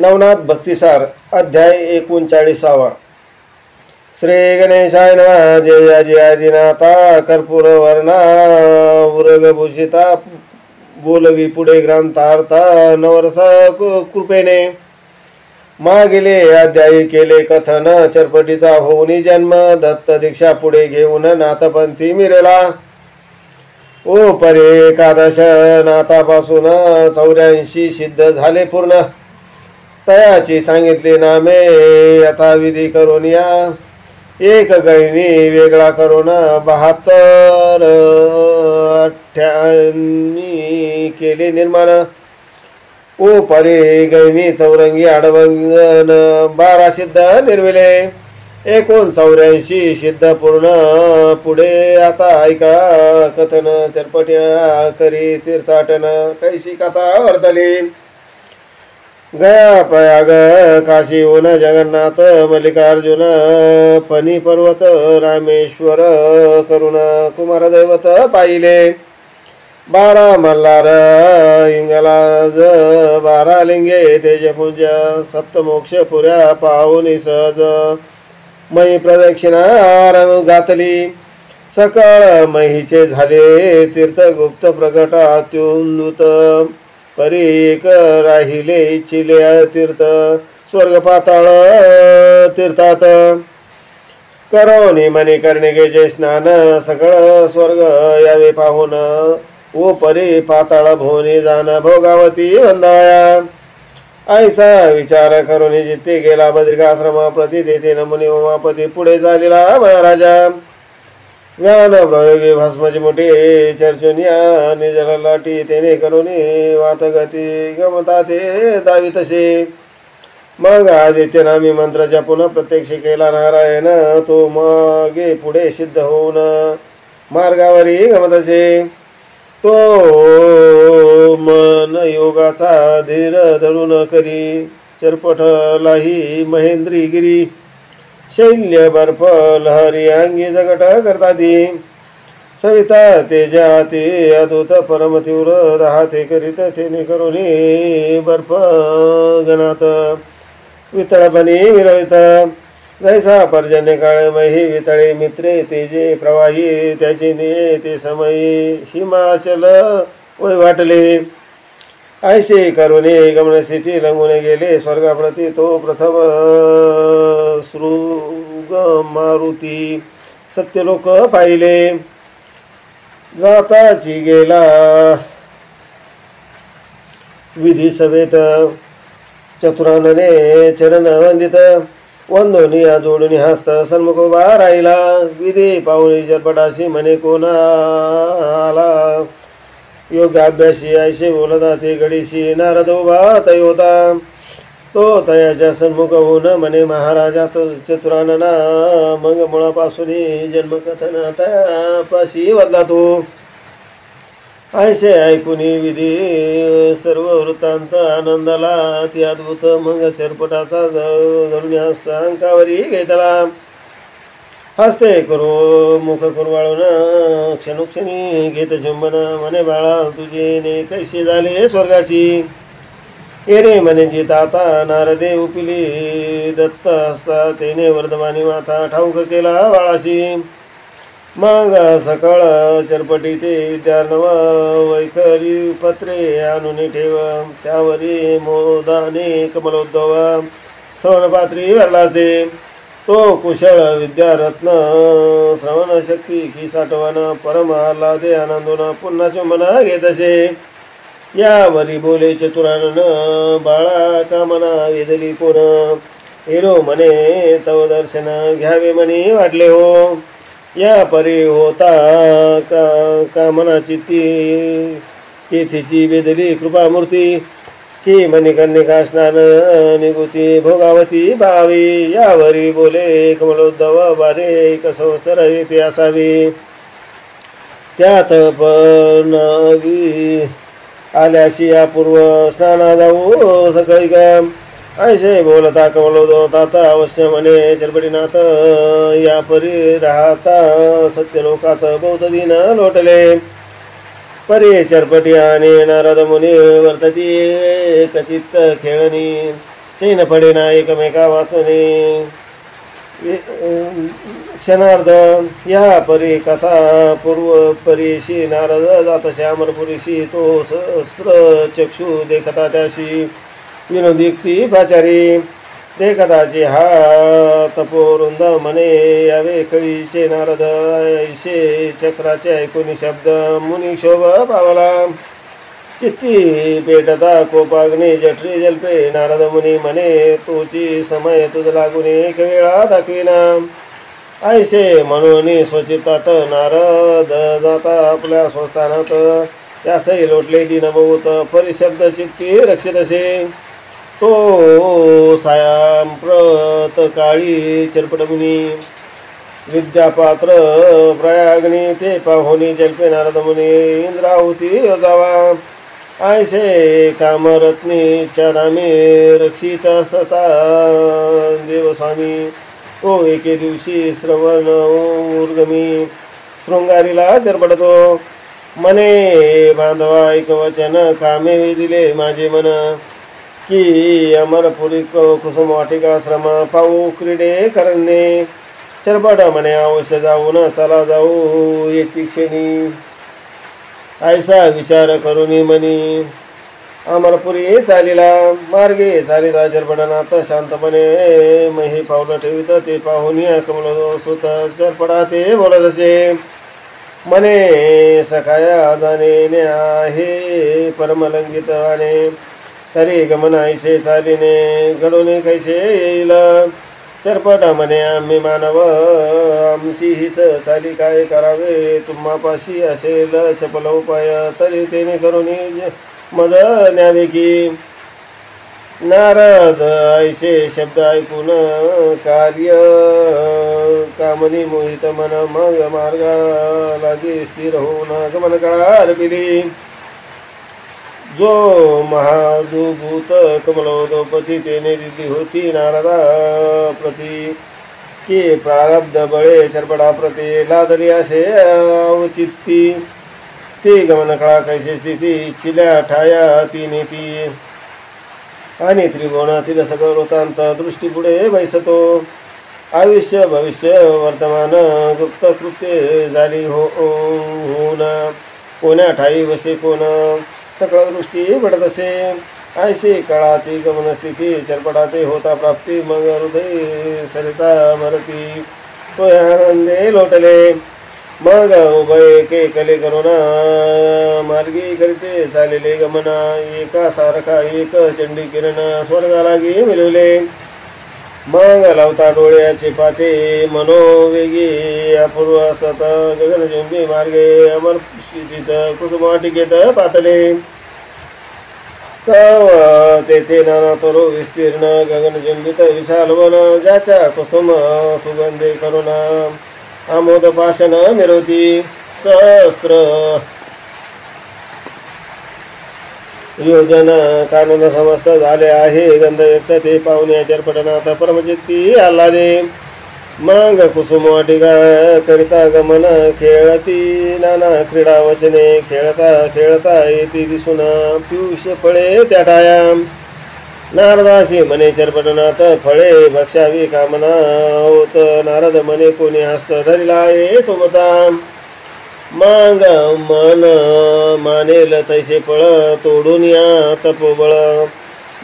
नवनाथ भक्तिसार अध्याय 39. श्री गणेशाय नमः. जय जय आदिनाथा. कर्पूर वर्णा उरगभूषिता बोलवी पुढे ग्रंथार्था नवरस कृपेने. मागेले अध्यायी केले कथन चरपटीचा होऊनी जन्म. दत्त दीक्षा पुढे घेऊन नाथपंथी मिरला. ओ परे एकादश नाथापासून 84 सिद्ध झाले पूर्ण. तयाची सांगितले नामे यथाविधी करून या. एक गैनी वेगळा करून 72 अठ्ठ्याण्णी केले निर्माण. ओ परे गैनी चौरंगी आडवंगन 12 सिद्ध निर्मिले. एकूण 84 सिद्ध पूर्ण. पुढे आता ऐका कथन चरपट्या करी तीर्थाटन कैसी कथा वर्तली. गया प्रयाग काशीहून जगन्नाथ मल्लिकार्जुन फणी पर्वत रामेश्वर करुण कुमार दैवत पाहिले. 12 मल्हार इंगलाज 12 लिंगे तेजपुंज सप्तमोक्ष पुऱ्या पाहुनी सहज. मही प्रदक्षिणा घातली सकळ महीचे झाले तीर्थ गुप्त प्रगट अत्युन्नत. परी एक राहिले इच्छिले तीर्थ स्वर्ग पाताळ तीर्थात. करोनी मणिकर्णिकेचे स्नान सकळ स्वर्ग यावे पाहून. ओ परी पाताळ भोवनी जाण भोगावती वंदाया. ऐसा विचार करून जिथे गेला बद्रिकाश्रमा प्रति. तेथे नमुनी उमापती पुढे झालेला महाराजा. ज्ञान प्रयोगी भस्मची मोठी चर्चुनिया निजल लाटी. तेने करुणी वातगती गमता ते दावी तसे. मग आदित्य नामी मंत्र जपून प्रत्यक्ष केला नारायण. तो मागे पुढे सिद्ध होऊन मार्गावरी गमतसे. तो मन योगाचा धीर धरून करी. चरपटलाही महेंद्रीगिरी. शैल्य बर्फ लहरी अंगी जगट करताती. सविता तेजाती अद्भुत परम तीव्र राहते करीत. तेने करुणी बर्फ गणात वितळपणी विरळित. जैसा पर्जन्य काळ मही वितळे मित्रे तेजे प्रवाही. त्याची ने ते समयी हिमाचल वय वाटले. ऐसे करुणे गमनस्थिती लंघून गेले स्वर्गाप्रती. तो प्रथम सृग मारुती सत्यलोक पाहिले. जाताची गेला विधी सभेत चतुरानने चरण वंदित. वंदोनिया जोडून हस्त सन्मुख उभा राहिला. विधी पाहुणी जरपटाशी म्हणे कोणा आला. योगाभ्यासी ऐसे बोलता ते गडीशी. नारद उभा तय होता. तो तयाच्या सन्मुख होऊन म्हणे महाराजा चतुरानना. मग मुळापासून जन्मकथन तयापाशी वदला तो. ऐसे ऐकून विधी सर्व वृत्तांत आनंदाला अति अद्भुत. मग चरपटाचा धरून हस्त अंकावरी घेतला. हस्ते करू मुख कुरवाळून क्षणोक्षणी घेत चुंबन. म्हणे बाळा तुझे ने कैसे झाले स्वर्गाशी. एरे म्हणे जित आता नारदे उपिली. दत्त असता तेने वर्धमानी माथा ठाऊक केला बाळाशी. मग सकळ चरपटी ते विद्यार्णव वैखरी पत्रे आणून ठेव. त्यावरी मोदाने कमलोद्भव श्रवणपात्री वरलासे. तो कुशळ विद्यारत्न श्रवण शक्ती की साठवण. परम आल्हादे आनंदून पुन्हा चुंबना घेतसे. यावरी बोले चतुरानन बाळा कामना वेदली कोण. हिरो म्हणे तव दर्शन घ्यावे म्हणे वाटले हो. या परी होता कामना चित्ती. तेथीची वेदली कृपामूर्ती. की मणिकर्णिका स्नान निगुती भोगावती भावी. यावरी बोले कमलोद्भव बारे एक संस्तर येथे असावी. त्यात पण आल्याशी अपूर्व स्नाना जाऊ सकाळी का. ऐसे बोलता कमलोद्भव ताता अवश्य म्हणे चरपटीनाथ. या परी राहता सत्यलोकात बौद्ध दिन लोटले. परी चरपटी आणि नारद मुनी वर्तती कचित खेळणी चैन पडेना एकमेका वाचुनी क्षणार्ध या परी कथा पूर्व परीशी नारद जात श्यामरपुरीशी तो सहस्र चक्षु देखता त्याशी विनोदिक्ती प्राचारी देखताचे हा तपोवृंद म्हणे यावे कळीचे नारद ऐशे चक्राचे ऐकून शब्द मुनी शोभ पावला चित्ती पेटता कोपाग्नी जठरी जल्पे नारद मुनी म्हणे तोची समय तुझ लागून एक वेळा दाखविना ऐसे म्हणून स्वचितात नारद जाता आपल्या संस्थानात त्यासही लोटले दीनभूत परिशब्द चित्ती रक्षितसे तो सायंप्रत काळी चरपटमुनी विद्यापात्र प्रयाग्नी ते पाहुनी जल्पे नारद मुनी इंद्राहुती योजावा ऐसे कामरत्नी चादामी रक्षित सता देवस्वामी तो एके दिवशी श्रवण उर्गमी शृंगारीला जरपडतो मने बांधवा एक वचन कामे दिले माझे मन की अमरपुरी कुसुम वाटिकाश्रम पाहू क्रीडे करणे चरपट म्हणे अवश्य जाऊ न चला जाऊ याची क्षणी ऐसा विचार करुनी मनी अमरपुरी चालिला मार्गे चालिला चरपटनाथ शांतपणे मही पावलं ठेवित ते पाहुनी कमल सुत चरपटा ते बोलत असे मने सखाया जाणे आहे परमलंगित आणे तरी गमन ऐसे चालिने घडून कैसे येईल चरपट म्हणे आम्ही मानव आमची हीच चाली काय करावे तुम्हापाशी असेल चपल उपाय तरी तेने करून मज न्यावे की नारद ऐसे शब्द ऐकून कार्य कामनी मोहित मन मग मार्गा लागे स्थिर होऊन गमन कळा अर्पिली जो महादुभूत कमलोदोपती तेने दिली होती नारदा प्रती की प्रारब्ध बळे चरपडा प्रती लादली असे अवचित्ती ती गमन कळा कैसे स्थिती इच्छिल्या ठाया ती नीती आणि त्रिभुवनातील सगळं वृत्तांत दृष्टीपुढे बैसतो आयुष्य भविष्य वर्तमान गुप्त कृत्ये झाली होऊन कोण्या ठाई वसे कोण सकळ दृष्टी पडत असे ऐशी कळा ती गमन स्थिती चरपटाते होता प्राप्ती मग हृदय सरिता भरती तो आनंदे लोटले मग उभय के कले करुणा मार्गी करीते चालले गमना एका सारखा एक चंडी किरण स्वर्गालागी मिळवले मग लावता डोळ्याचे पाते मनोवेगी अपूर्व असत गगनचुंबी मार्गे अमर शिथित कुसुमाटिकेत पातले तेथे नाना तरो विस्तीर्ण गगनचुंबित विशाल वन ज्याच्या कुसुम सुगंधे करुणा आमोद पाशन मिरवती सहस्र योजन कानन समस्त झाले आहे गंधयुक्त ते पाहुण्या चरपटनाथ परमचित्ती आल्हादे मग कुसुम वाटिका करिता गमन खेळती नाना क्रीडा वचने खेळता खेळता येती दिसून पियुष फळे त्या टाया नारदासी म्हणे चरपटनाथ फळे भक्षावी कामना होत नारद म्हणे कोणी हस्त धरिला आहे तुमचा मग मन मानेल तैसे फळ तोडून या तपोबळ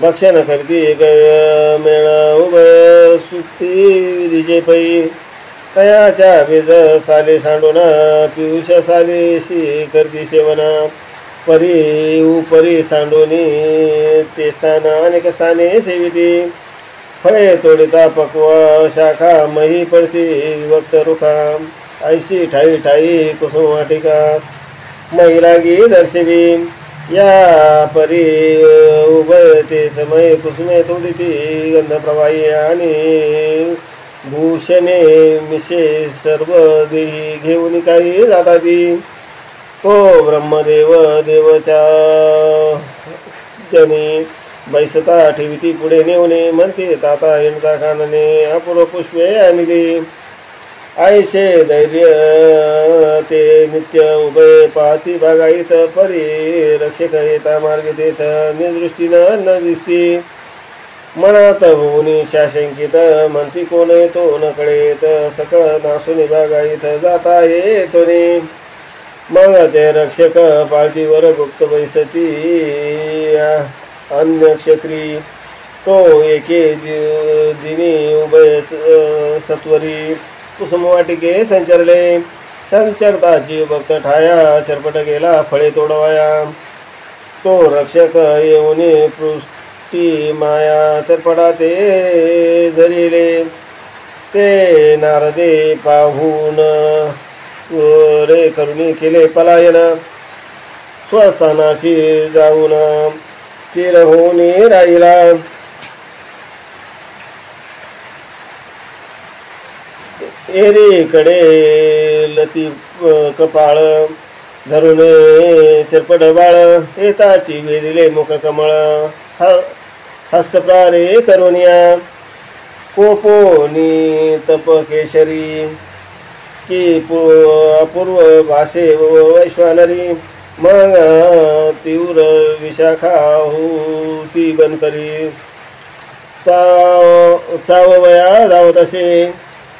भक्षण करती मेळ उभय सुट्टी विधीचे पै तयाच्या बीज साले सांडून पियुष सालेशी करती सेवना परी उपरी सांडोनी ते स्थान अनेक स्थाने सेविती फळे तोडिता पक्व शाखा मही पडती विभक्त रुखा ऐशी ठाई ठाई कुसुम वाटिका महिलागी दर्शवी या परी उभय ते समय कुसुमे तोडिती गंध प्रवाही आणि भूषणे मिशे सर्व देही घेऊन काही जाताती तो ब्रह्मदेव देवच्या जनी बैसता ठेविती पुढे नेवणे म्हणते ताता हिंडता कानने अपूर्व पुष्पे आणली ऐसे धैर्य ते नित्य उभय पाहती बागायत परी रक्षक येता मार्ग देत निदृष्टीनं न दिसती मनात होऊनी शाशंकित म्हणती कोण येतो न कळेत सकळ नासून बागायत जाता येतोनी मग ते रक्षक पाळतीवर गुप्त बैसती अन्य क्षत्री तो एके दिनी उभय सत्वरी कुसुमवाटिके संचरले संचरताची भक्त ठाया चरपट गेला फळे तोडवाया तो रक्षक येऊनी पृष्टी माया चरपटा ते धरिले ते नारदे पाहून रे करुणी केले पलायन स्वस्थानाशी जाऊन स्थिर होऊन राहिला एरीकडे लती कपाळ धरून चरपट बाळ येताची वेदिले मुख कमळ हस्तप्रारे करुनिया कोपोनी तप केशरी की अपूर्व भासे वैश्वानरी मग तीव्र विशाखा होती बनकरी चावया धावत असे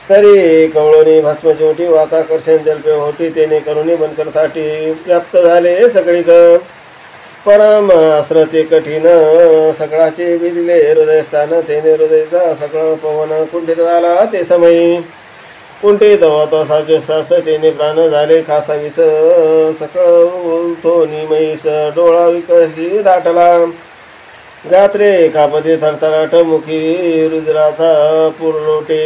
करी कवळोनी भस्म जोटी वाताकर्षण जलपे होती तेने करुणी बनकर थाटी व्याप्त झाले सगळीक परम आश्रते कठीण सगळाचे विदिले हृदयस्थान तेने हृदयचा सकळ पवन कुंठित झाला ते समयी कुंठित होता सास तेने प्राण झाले खासावीस सकळ बोलतो म्हैस डोळा विकशी दाटला गात्रे कापदे थरथराट मुखी रुद्राचा पुरलोटे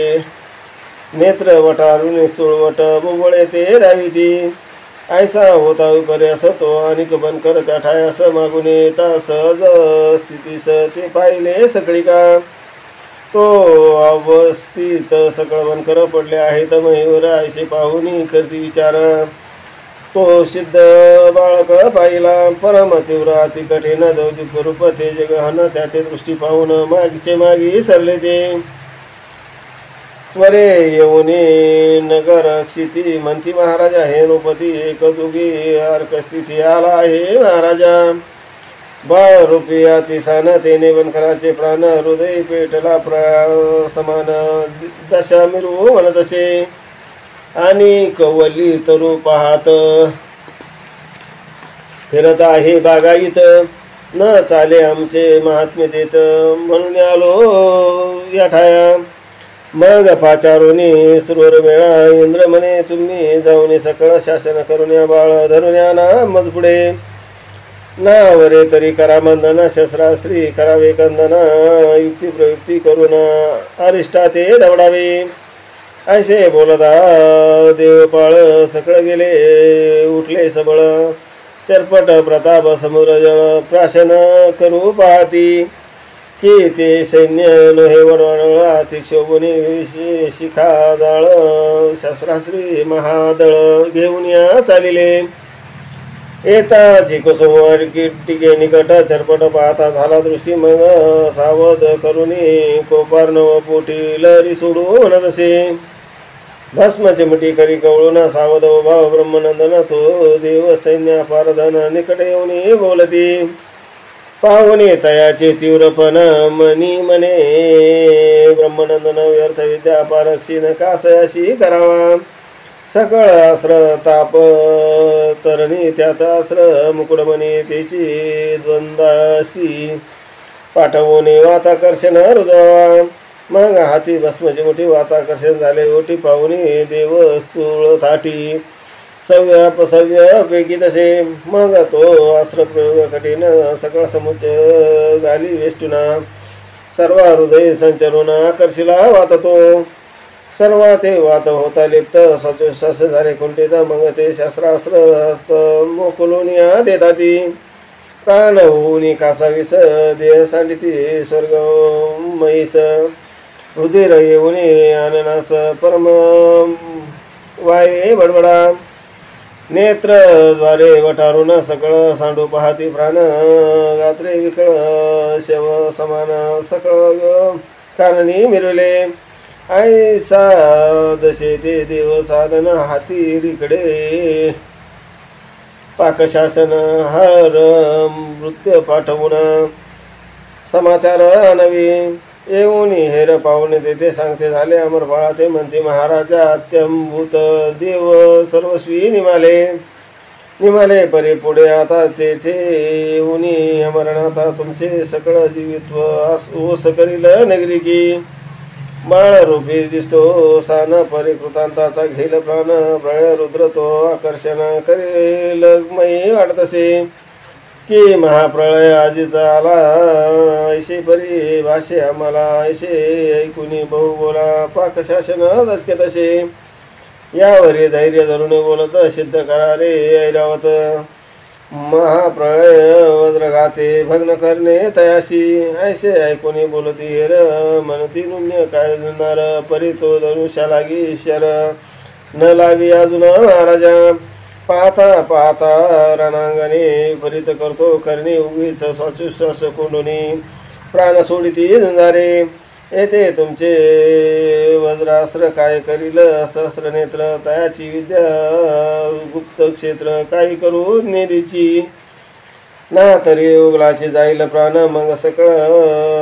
नेत्र वटारून स्थूळवट बुबळे ते राविती ऐसा होता विपर्यास तो अनिक बनकर त्या ठायास मागून येता सहज स्थितीस ते पाहिले सगळीका तो अवस्थित सकळ बनकर पडले आहेत मयूर ऐसे पाहुनी करती विचार तो सिद्ध बाळक पाहिला परम तीव्र अति कठीण दौदिक रूप ते जगहन त्या ते दृष्टी पाहून मागचे मागी सरले ते त्वरे येऊनी नगर क्षिती म्हणती महाराजा हे नृपती एक जोगी अर्कस्थिती आला आहे महाराजा बाळ रूपी अतिसान तेने बनकराचे प्राण हृदय पेटला समान दशा मिरू म्हणतसे आणि कवली तरु पाहात फिरत आहे बागाईत न चाले आमचे महात्म्य देत म्हणून आलो या ठाया मग पाचारुनी सुरवर मेळा इंद्र म्हणे तुम्ही जाऊन सकळ शासन करून या बाळ धरून या ना मज पुढे नावरे तरी करा मंदन शस्त्रास्त्री करावे कंदना युक्ती प्रयुक्ती करून अरिष्टा ते दवडावे ऐसे बोलता देवपाळ सकळ गेले उठले सबळ चरपट प्रताप समुद्र जळ प्राशन करू पाहती की ते सैन्य लोहे वरवळ तीक्षोभुनी शिखा जाळ शस्त्रास्त्री महादळ घेऊन या चालिले येताची कुसुमवार टिके निकट चरपट पाहता झाला दृष्टी मग सावध करुनी कोपार्णव पोटी लहरी सोडू म्हणत असे भस्म चिमटी करी कवळून सावध भाव ब्रह्मनंदन तो देव सैन्य पारधन निकट येऊन बोलती पाहुणे तयाचे तीव्रपण मनी मने ब्रह्मनंदन व्यर्थ विद्या पारक्षीन कासयाशी करावा सकळ आश्र ताप तरणी त्यात आश्र मुकुडमणी तेची द्वंदाशी पाठवणे वाताकर्षण रुजवा मग हाती भस्मची मोठी वाताकर्षण झाले ओटी पाहुणे देव स्थूळ थाटी सव्य पैकी तसे मग तो अस्त्र प्रयोग कठीण सकळ समुच्चय गाली वेष्टुना सर्व हृदय संचरून आकर्षिला वाततो सर्व ते वात होता लिप्त सचोश्वास झाले कुंठित मग ते शस्त्रास्त्र हस्त मोकुलुनिया देताती प्राण होऊनी कासावीस देह सांडिती स्वर्ग म्हैस रुधिर येऊनी अननास परम वाये बडबडा नेत्रद्वारे वटारून सकळ सांडू पाहती प्राण गात्रे विकळ शव समान सकळ काननी मिरवले ऐसा दशे ते देव साधन हाती रिकडे पाकशासन हर मृत्य पाठवून समाचार नवी येऊन हेर पाहुणे तेथे सांगते झाले अमर बाळा ते म्हणते महाराजा अत्यंभूत देव सर्वस्वी निमाले परी पुढे आता तेथे येऊन अमरनाथा तुमचे सकळ जीवित्व ओस करील नगरी की बाळ रूपी दिसतो सान परिकृतांताचा घेल प्राण प्रळय रुद्र तो आकर्षण करेल मयी वाटतसे की महाप्रळय आजीचा आला ऐशे परी भाषे आम्हाला ऐशे ऐकुनी बहु बोला पाकशासन दसके तसे यावरी धैर्य धरून बोलत सिद्ध करा रे ऐरावत महाप्रळय वज्रघाते भग्न करणे तयाशी ऐसे ऐकुनी बोलती हेर म्हणती नुन्य काय जुनार परी तो धनुष्या लागी शर न लावी अजून महाराजा पाहता पाहता रणांगणे फरित करतो करणे उगीच श्वासोश्वास कोंडुनी प्राण सोडिती झंजारे येथे तुमचे वज्रास्त्र काय करील सहस्र नेत्र तयाची विद्या गुप्त क्षेत्र काही करू नेलीची ना तरी उगलाचे जाईल प्राण मग सकळ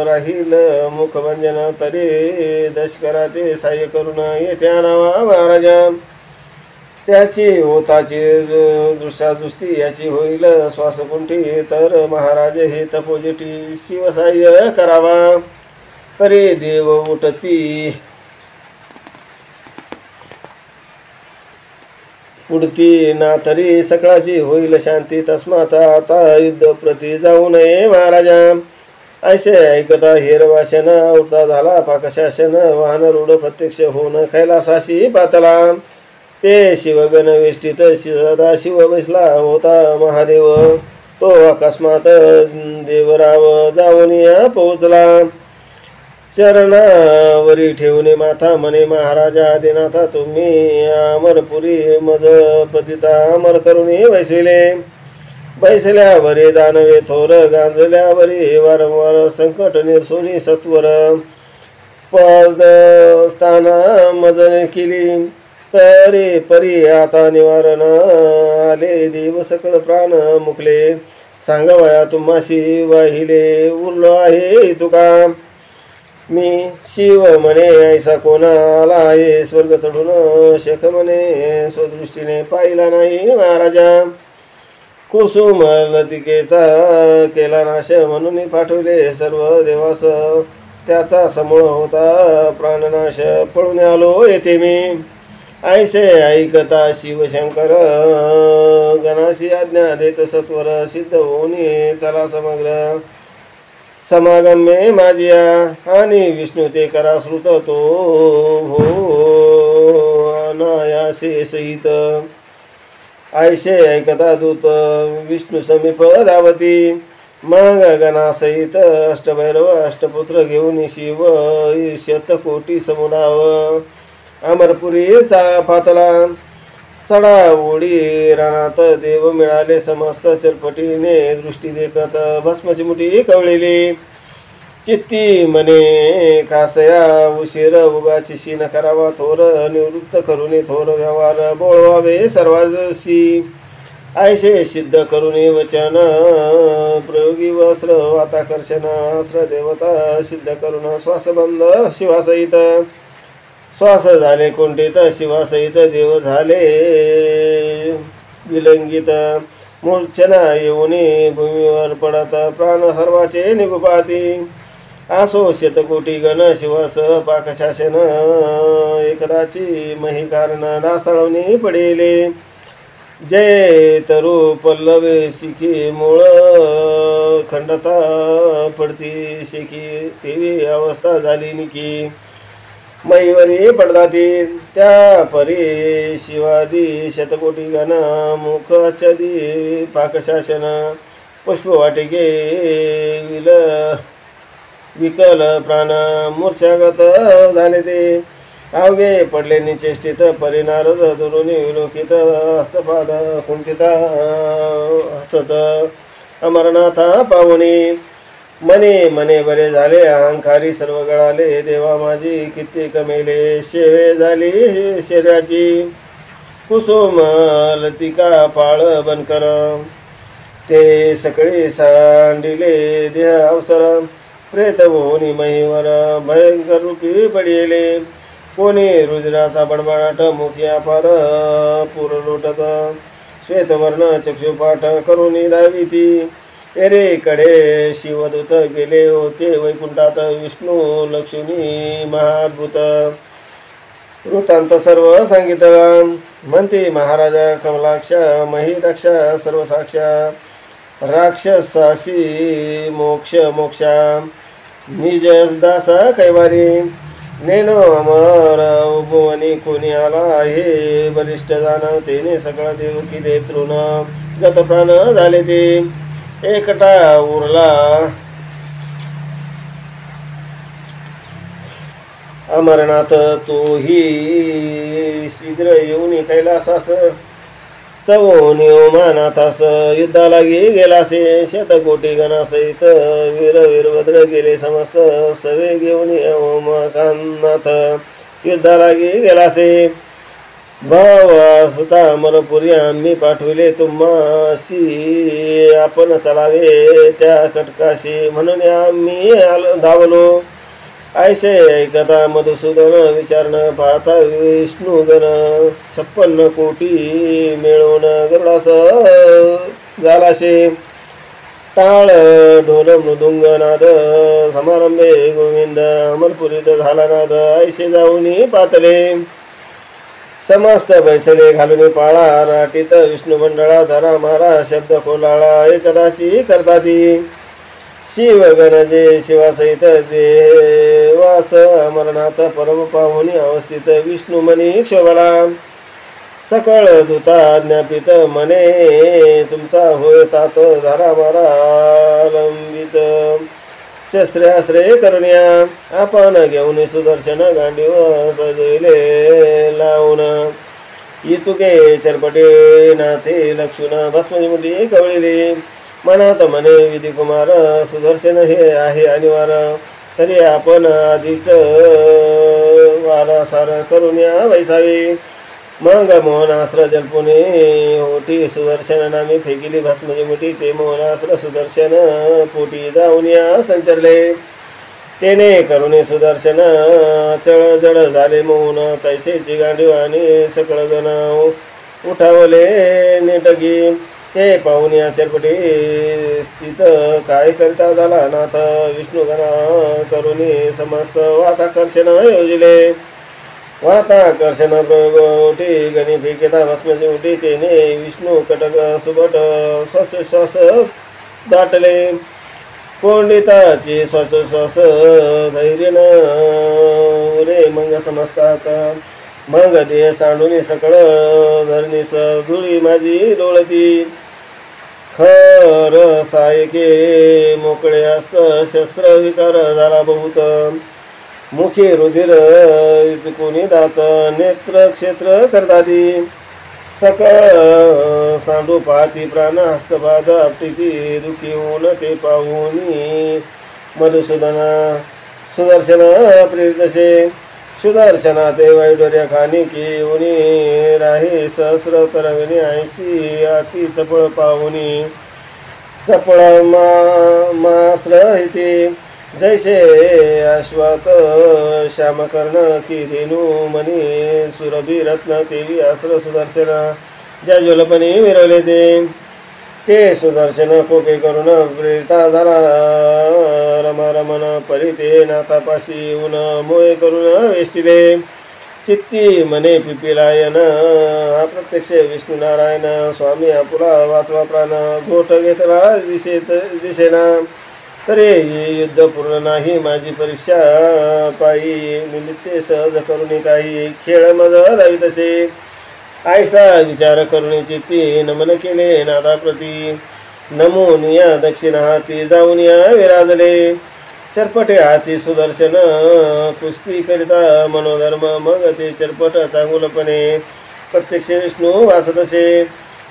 राहील मुखभंजन तरी दशकरा ते साह्य करून येथे आणावा महाराजा त्याची होताची दृष्टादृष्टी याची होईल श्वासकुंठी तर महाराज हे तपोजटी शिवसाह्य करावा तरी देव उठती उडती ना तरी सकळाची होईल शांती तस्मात आता युद्ध प्रति जाऊ नये महाराजा ऐसे ऐकता हेर वाशन उडता झाला पाकशासन वाहन रूढ प्रत्यक्ष होऊन कैलासाशी पातला ते शिवगण वेष्टीत सदा शिव बसला होता महादेव तो अकस्मात देवराव जाऊन पोचला चरणावरी ठेवणे माथा म्हणे महाराजा आदिनाथा तुम्ही अमरपुरी मज पतिता अमर करुणी बैसल्यावरी दानवे थोर गांजल्यावरी वारंवार संकट निरसोनी सत्वर पद स्थाना मजने केली तरी परी आता निवारण आले देव सकळ प्राण मुकले सांगावया तुम्हाशी वाहिले उरलो आहे तुका मी शिव म्हणे ऐसा कोणा आला आहे स्वर्ग चढून शेख म्हणे स्वदृष्टीने पाहिला नाही महाराजा कुसुम लतिकेचा केला नाश म्हणून पाठवले सर्व देवास त्याचा समूळ होता प्राणनाश पळून आलो येथे मी ऐसे ऐकता शिवशंकर गणाशी आज्ञा देत सत्वर सिद्ध होऊन चला समग्र समागमे माझिया आणि विष्णू ते करा श्रुत तो हो अनायासे सहित ऐसे ऐकता दूत विष्णू समीप धावती मग गणासहित अष्टभैरव अष्टपुत्र घेऊन शिव शतकोटी समुदाव अमरपुरी पातला चढा उडी रानात देव मिळाले समस्त चरपटीने दृष्टी देखत भस्मची मुठी कवळेली चित्ती मने कासया उशीर उगाची शीन करावा थोर निवृत्त करून थोर व्यवहार बोळवावे सर्वाजशी ऐशे सिद्ध करून वचन प्रयोगी वस्त्र वाताकर्षण अस्त्र देवता सिद्ध करून श्वासबंध शिवासहित श्वास झाले कोंडित शिवासहित देव झाले विलंगित मूर्छना येऊनी भूमीवर पडत प्राण सर्वाचे निगुपाती आसो शतकोटी गण शिवासह पाकशासन एकदाची मही कारण डासळवणी पडेले जय तरु पल्लवे शिखी मूळ खंडता पडती शिखी तेवी अवस्था झाली निकी मैवरी पडदाती त्या परी शिवादी शतकोटी गण मुखचदी पाकशासन पुष्पवाटिके विकल प्राण मूर्छागत झाले ते अवघे पडले निचेष्टित परिनारद दुरुनी विलोकित हस्तपाद कुंठित हसत अमरनाथा पावनी मने मने बरे झाले अहंकारी सर्व गळाले देवा माझी कित्येक मेले शेवे झाली शरीराची कुसुम लतिका पाळ बनकर ते सकळे सांडिले देह अवसर प्रेत होनी महीवर भयंकर रूपी पडिले, कोणी रुद्राचा बडबडाट मुखिया फार पूर लोटत, श्वेतवर्ण चक्षुपाठ करुणी धाविती, एरेकडे शिवदूत गेले होते वैकुंठात, विष्णू लक्ष्मी महाद्भुत वृत्तांत सर्व सांगितला, म्हणते महाराजा कमलाक्ष महिदक्ष सर्व साक्षा, राक्षसासी मोक्ष मोक्षा निज दासा कैवारी, नेनो अमर भुवनी कोणी आला आहे, बलिष्ठ जाण तेने सकळ देव केले तृण, गत प्राण झाले ते एकटा उरला, अमरनाथ तोही शीघ्र येऊन कैलासास, स्तवोनी ओमानाथास युद्धाला गेलासे, शतकोटी गणासहित वीर वीरभद्र गेले समस्त, सवे घेऊन ओमकांनाथ युद्धाला गेलासे, भावासता अमरपुरी आम्ही पाठविले तुम्हासी, आपण चलावे त्या कटकाशी, म्हणून आम्ही धावलो, ऐसे ऐकता मधुसूदन विचारण पाहता, विष्णुगण 56 कोटी मिळून गरुडास झालासे, टाळ ढोल मृदुंग नाद समारंभे गोविंद, अमरपुरीत झाला नाद, ऐसे जाऊनी पातले, समस्त बैसले घालून पाळा, राटीत विष्णू मंडळा धरा मारा, शब्द कोलाळा एकदाची करताती, शिवगण जे शिवासहित देवास, अमरनाथ परम पाहुनी अवस्थित, विष्णू मनी क्षोभला, सकळ दूता ज्ञापित मने, तुमचा होय तात धारा मारा लंबित, शस्त्राश्रय करुण्या आपण घेऊन सुदर्शन गांडीव सजविले लावून, इतुके चरपटे नाथे लक्षुण भस्ममुठी कवळिले, मनात मने विधी कुमार सुदर्शन हे आहे अनिवार, तरी आपण आधीच वारासार करुण्या वैसावी, मग मोहनास्त्र जल्पुने होती सुदर्शन नामी फेकिली भस्मजी मुठी, ते मोहनास्त्र सुदर्शन पोटी जाऊनिया संचरले, तेने करुणे सुदर्शन चळ जड झाले मोहन, तैसेची गांडीव आणि सकळ जण उठावले नेटगी, हे पाहुण्या चरपटी स्थित काय करता झाला नाथ, विष्णुगणा करुणी समस्त वाताकर्षण योजिले, वाताकर्षण प्रयोगोटी गणी फेकेता भस्मची उठी, तेने विष्णू कटक सुबट श्वास दाटले, कोंडिताची श्वास धैर्य न उरे मग समजतात, मग देह सांडून सकळ धरणीस धुळी माझी डोळती, खर सायके मोकळे असत शस्त्र विकार झाला बहुत, मुखी रुधिर चुकुनी दात नेत्र क्षेत्र करताती, सकळ सांडू पाहती प्राण हस्तपाद आपटीती, दुखी होऊन ते पाहुनी मधुसूदना सुदर्शन प्रेरितसे, सुदर्शना ते वैडोर्या खानी की उनी राही सहस्र तरंगणी, 80 अति चपळ पाहुनी चपळ मास्रहिते, जैसे अश्वात श्यामकर्ण की धेनू मनी, सुरभी रत्न तेवी आश्र सुदर्शन ज्या ज्वलपणी मिरवले ते सुदर्शन कोके करून प्रेरिता झाला, रमा रमण परिते नाथापाशी येऊन मोहे करून वेष्टिले, चित्ती मने पिपिलायन हा प्रत्यक्ष विष्णू नारायण, स्वामी आपुला वाचवा प्राण, घोट घेतला दिसेना, तरी युद्ध पूर्ण नाही माझी परीक्षा पायी, निमित्ते सहज करुणी काही, खेळ मज लावी तसे, ऐसा विचार करुणी चित्ती नमन केले नादाप्रती, नमून या दक्षिण हाती जाऊन या विराजले, चरपटे हाती सुदर्शन कुस्ती करिता मनोधर्म, मग ते चरपट चांगुलपणे प्रत्यक्ष विष्णू वासतसे,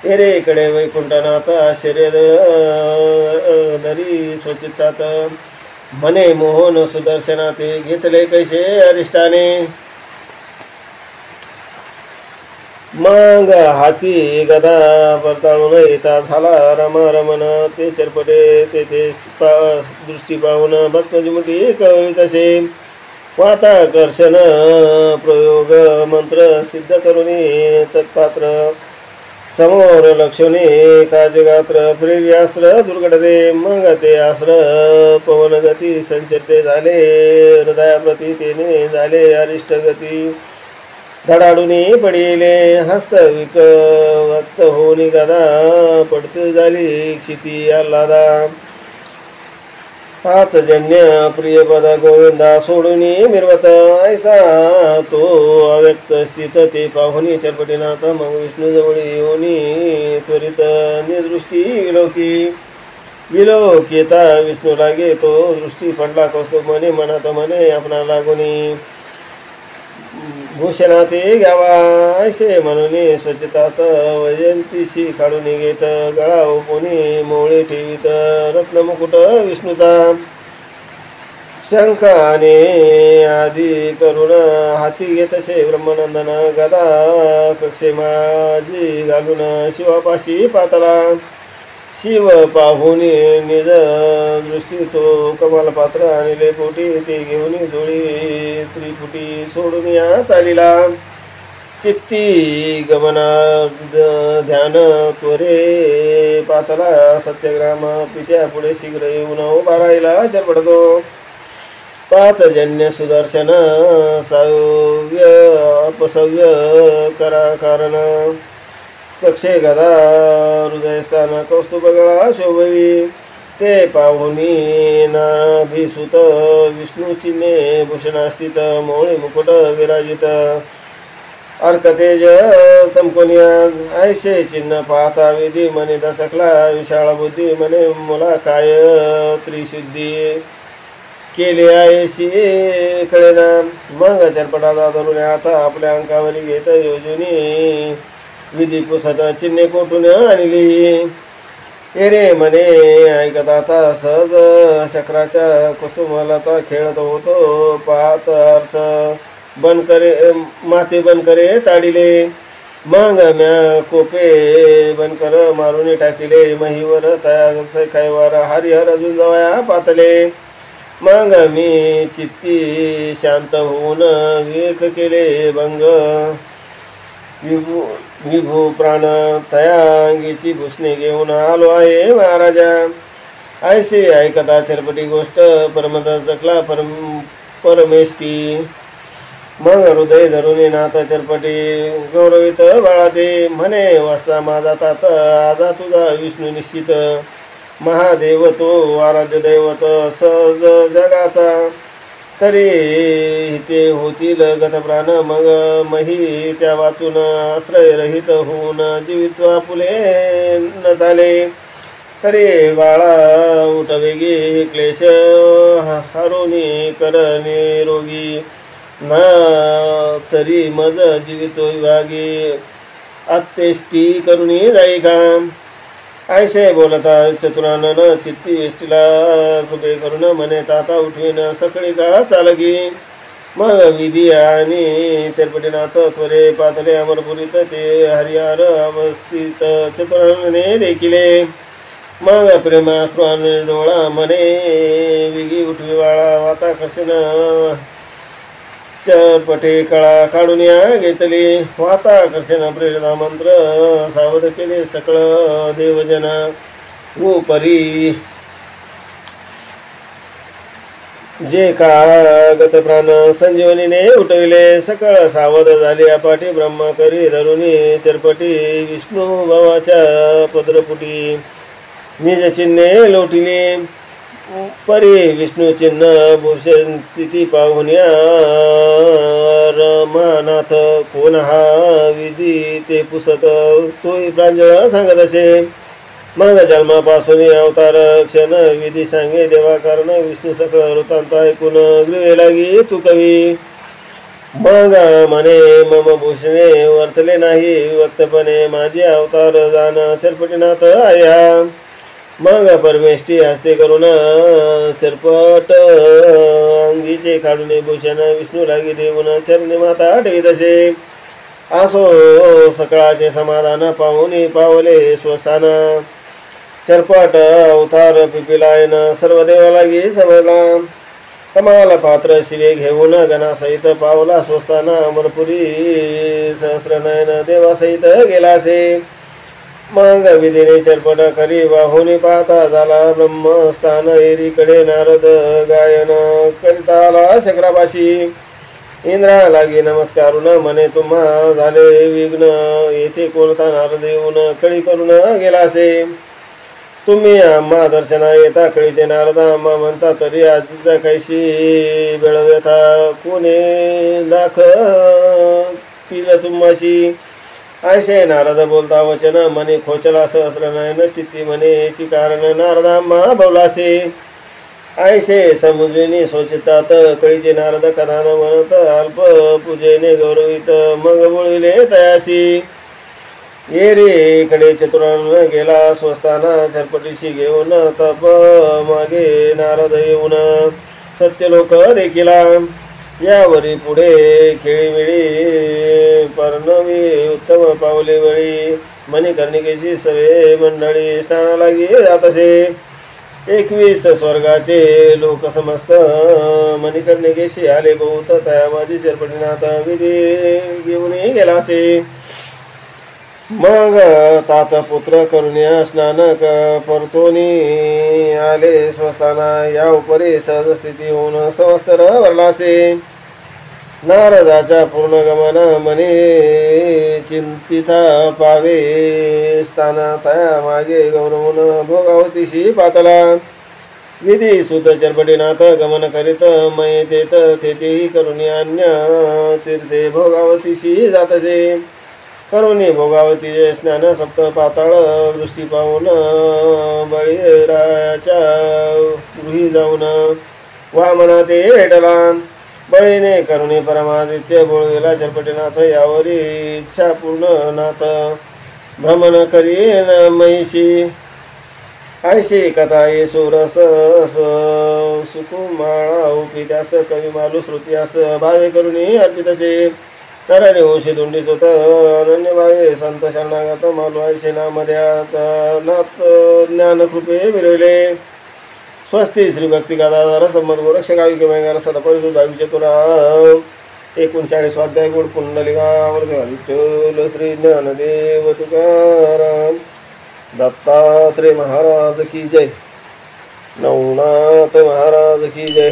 एरेकडे वैकुंठनाथ आश्चर्य धरी स्वचित्तात, मने मोहन सुदर्शना ते घेतले कैसे अरिष्टाने, मग हाती गदा परताळून येता झाला रमण ते चरपटे तेथे दृष्टी पाहून भस्मची मुठी कळली तसे वाताकर्षण प्रयोग मंत्र सिद्ध करुणी तत्पात्र समोर लक्षणे काजगात्र प्रेर्यास्त्र दुर्घटते मग ते अस्त्र पवनगती संचरते झाले हृदयाप्रती तेने झाले अरिष्ट गती धडाडूनी पडिले हस्त विकवत होनी गदा पडते झाली क्षिती आल्हादा पाच जन्य प्रियपदा गोविंदा सोडूनी मिरवत ऐसा तो अव्यक्त स्थित ते पाहुनी चरपटीनाथ मग विष्णू जवळ येऊनी त्वरित निदृष्टी विलोकिता विष्णू लागे तो दृष्टी पडला कौस्तुभ म्हणे मनात म्हणे आपणा लागुनी भूषणाते घ्यावा ऐसे म्हणून स्वच्छतात वैजंतीशी काढून घेत गळा ओपुनी मोळे ठेवीत रत्नमुकुट विष्णूचा शंख आणि आदी करून हाती घेतसे ब्रह्मनंदन गदा कक्षे माझी घालून शिवापाशी पातळा शिव पाहुनी निज दृष्टी तो कमाल पात्र आणि पोटी ते घेऊन जोडी त्रिपुटी सोडून या चालीला चित्ती गमना ध्यान त्वरे पातला सत्यग्राम पित्या पुढे शीघ्र येऊन उभा राहिला चरपडतो पाच जन्य सुदर्शन सव्य अपसव्य करा कारण कक्षे गदा हृदयस्थान कौस्तुभगळा शोभवी ते पाहुनी नाभिसुत विष्णू चिन्हे भूषणास्थित मोळे मुकुट विराजित अर्कतेज चमकोनिया ऐसे चिन्ह पाहता विधी मने दसकला विशाळ बुद्धी मने मुला काय त्रिशुद्धी केले आयशी कळेना मग चरपटाचा धरून आता आपल्या अंकावरी घेत योजनी विधी पुसत चिन्हे कोठून आणली एरे म्हणे ऐकत आता सहज चक्राच्या कुसुमलता खेळत होतो पाहत अर्थ बन करे माते बन करे ताडिले मग म्या कोपे बनकर मारून टाकिले महीवर तया कैवार हरिहर अजून जवया पातले मग मी चित्ती शांत होऊन विवेक केले भंग विभू प्राण तयांगीची भूषणे घेऊन आलो आहे महाराजा ऐसे ऐकता चरपटी गोष्ट परमदा जकला परमेष्टी मग हृदय धरून नाथ चरपटी गौरवित बाळा दे म्हणे वसा माझा तात आजा तुझा विष्णू निश्चित महादेव तो आराध्य दैवत सहज जगाचा तरी ते होतील गतप्राण मग मही त्या वाचून आश्रय रहित होऊन जीवित्वा फुले न चाले तरी बाळा उठ वेगी क्लेश हरुनी कर निरोगी ना तरी मज जीवित विभागी अत्यष्टी करुणी जाई का ऐसे बोलता चतुरानन चित्ती वेष्टीला कृपे करून म्हणे ताता उठवीन सकळी का चालगी मग विधी आणि चरपटीनाथ त्वरे पातले अमरपुरीत ते हरिहर अवस्थित चतुरानने देखिले मग प्रेमाश्रुआन डोळा म्हणे विगी उठवी वाळा वाता कसेन चरपटे कळा काढून या घेतली वाताकर्षण प्रेरणा मंत्र सावध केले सकळ देवजन उपरी जे का गत प्राण संजीवनीने उठविले सकळ सावध झाले अपाटी ब्रह्म करी धरुणी चरपटी विष्णू भावाच्या पद्रपुटी निज चिन्हे लोटिली परी विष्णू चिन्ह भूषण स्थिती पाहुन्या रमानाथ कोण हा विधी ते पुसत तोही प्रांजळ सांगत असे मग जन्मापासून अवतार क्षण विधी सांगे देवा कारण विष्णू सकळ वृत्तांत ऐकून गृहे लागी तू कवी मग म्हणे मम भूषणे वर्तले नाही वक्तपणे माझे अवतार जाण चरपटीनाथ आया मग परमेष्टी हस्ते करून चरपट अंगीचे काढून भूषण विष्णू लागी देऊन चरणी माता ठेवीत असे आसो सकळाचे समाधान पाहुनी पावले स्वस्थान चरपट अवतार पिपिलायन सर्व देवा लागी समजला कमाल पात्र शिवे घेऊन गणासहित पावला स्वस्थान अमरपुरी सहस्रनयन देवासहित गेलासे मग विधीने चरपट करी वाहुनी पाहता झाला ब्रह्मस्थान एरीकडे नारद गायन करिताला शक्रापाशी इंद्रा लागी नमस्कारून म्हणे तुम्हा झाले विघ्न येथे कोणता नारद येऊन कळी करून गेलासे तुम्ही आम्हा दर्शना येता कळीचे नारद आम्हा म्हणता तरी आजचा कैशी बेळव्यथा कोणे दाखतील तुम्हाशी आयशे नारद बोलता वचन म्हणे खोचला सहस्रनयन चित्ती म्हणे याची कारण नारद आम्हा बोलासे आयशे समुद्रिनी सोचितात कळीचे नारद कथान म्हणत अल्प पूजेने गौरवित मग बोलिले तयासी ये रे कडे चतुरान गेला स्वस्थाना छरपटीशी घेऊन तप मागे नारद येऊन सत्य लोक देखिला यावरी पुढे खेळीमेळी पर्णवी उत्तम पावले वळी मणिकर्णिकेशी सवे मंडळी स्नाना लागी जातसे 21 स्वर्गाचे लोक समस्त मणिकर्णिकेशी आले बहुत त्या माझी छरपटीनाथ विधी घेऊन गेलासे मग तात पुत्र करुण्या स्नान परतोनी आले स्वस्थाना या उपरी सहज स्थिती होऊन संवत्सर वरलासे नारदाच्या पूर्ण गमन मने चिंतिता पावे स्थाना तया मागे गौरवून भोगावतीशी पातला विधी सुत चरपटीनाथ गमन करीत मय तेत तेथेही करुणी अन्य तीर्थे भोगावतीशी जातसे करुणी भोगावतीचे स्नान सप्त पाताळ दृष्टी पाहून बळीराच्या गृही जाऊन वामना ते भेटला बळीने करुणी परमादित्य बोळविला चरपटीनाथ यावरी इच्छा पूर्ण नाथ भ्रमण करीन महिषी आयशी कथा ये सुरस सुकुमाळा उपित्यास कवी मालू श्रुत्यास भावे करुणी अर्पितसे नराने होशी दोंडी स्वत अनन्य भावे संत शरणागत मालू आयशे नामध्यात नाथ ज्ञान कृपे विरवले स्वस्ती श्री भक्ती गादाधार संमत गोरक्ष गावी किंवा सदा परिसुद्ध भाविष्य तुला 39 अध्याय गुण कुंडलिकावर विठ्ठल श्री ज्ञानदेव तुकाराम दत्तात्रेय महाराज की जय नवनाथ महाराज की जय।